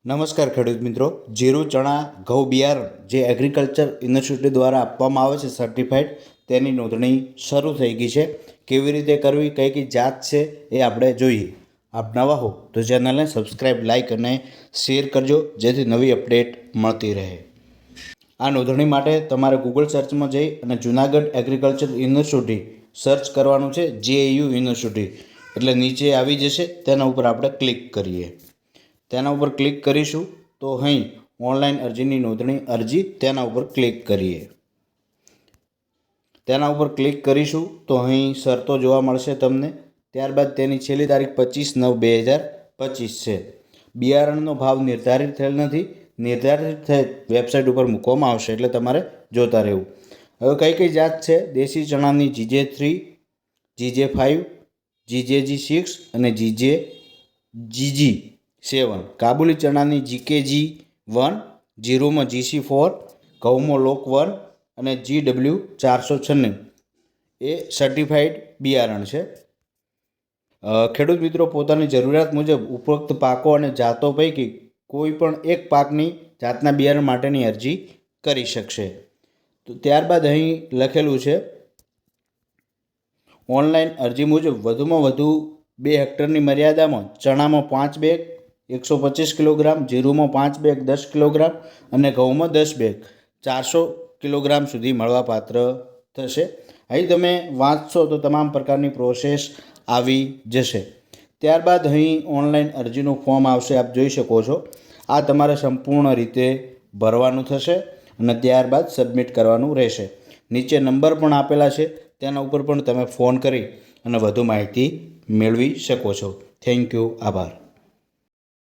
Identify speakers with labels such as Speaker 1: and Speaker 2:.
Speaker 1: નમસ્કાર ખેડૂત મિત્રો, જીરું, ચણા, ઘઉં બિયારણ જે એગ્રીકલ્ચર યુનિવર્સિટી દ્વારા આપવામાં આવે છે સર્ટિફાઈડ, તેની નોંધણી શરૂ થઈ ગઈ છે. કેવી રીતે કરવી, કઈ કઈ જાત છે એ આપણે જોઈએ. આપ નવા હો તો ચેનલને સબસ્ક્રાઈબ, લાઇક અને શેર કરજો, જેથી નવી અપડેટ મળતી રહે. આ નોંધણી માટે તમારે ગૂગલ સર્ચમાં જઈ અને જુનાગઢ એગ્રીકલ્ચર યુનિવર્સિટી સર્ચ કરવાનું છે. JAU યુનિવર્સિટી એટલે નીચે આવી જશે, તેના ઉપર આપણે ક્લિક કરીએ. તેના ઉપર ક્લિક કરીશું તો અહીં ઓનલાઈન અરજીની નોંધણી અરજી, તેના ઉપર ક્લિક કરીએ. તેના ઉપર ક્લિક કરીશું તો અહીં શરતો જોવા મળશે તમને. ત્યારબાદ તેની છેલ્લી તારીખ 25/9/2025 છે. બિયારણનો ભાવ નિર્ધારિત થયેલ નથી, નિર્ધારિત વેબસાઇટ ઉપર મૂકવામાં આવશે, એટલે તમારે જોતા રહેવું. હવે કઈ કઈ જાત છે? દેશી ચણાની GJ3, GJ5, GJG6 અને GG7, કાબુલી ચણાની GKG1, જીરુમાં GC4, ઘઉંમાં લોક1 અને GW496 એ સર્ટિફાઈડ બિયારણ છે. ખેડૂત મિત્રો પોતાની જરૂરિયાત મુજબ ઉપરોક્ત પાકો અને જાતો પૈકી કોઈ પણ એક પાકની જાતના બિયારણ માટેની અરજી કરી શકશે. તો ત્યારબાદ અહીં લખેલું છે ઓનલાઈન અરજી મુજબ વધુમાં વધુ 2 હેક્ટરની મર્યાદામાં ચણામાં 5 બેગ 125 કિલોગ્રામ, જીરુમાં 5 બેગ 10 કિલોગ્રામ અને ઘઉંમાં 10 બેગ 400 કિલોગ્રામ સુધી મળવાપાત્ર થશે. અહીં તમે વાંચશો તો તમામ પ્રકારની પ્રોસેસ આવી જશે. ત્યારબાદ અહીં ઓનલાઈન અરજીનું ફોર્મ આવશે, આપ જોઈ શકો છો. આ તમારે સંપૂર્ણ રીતે ભરવાનું થશે અને ત્યારબાદ સબમિટ કરવાનું રહેશે. નીચે નંબર પણ આપેલા છે, તેના ઉપર પણ તમે ફોન કરી અને વધુ માહિતી મેળવી શકો છો. Thank you. આભાર.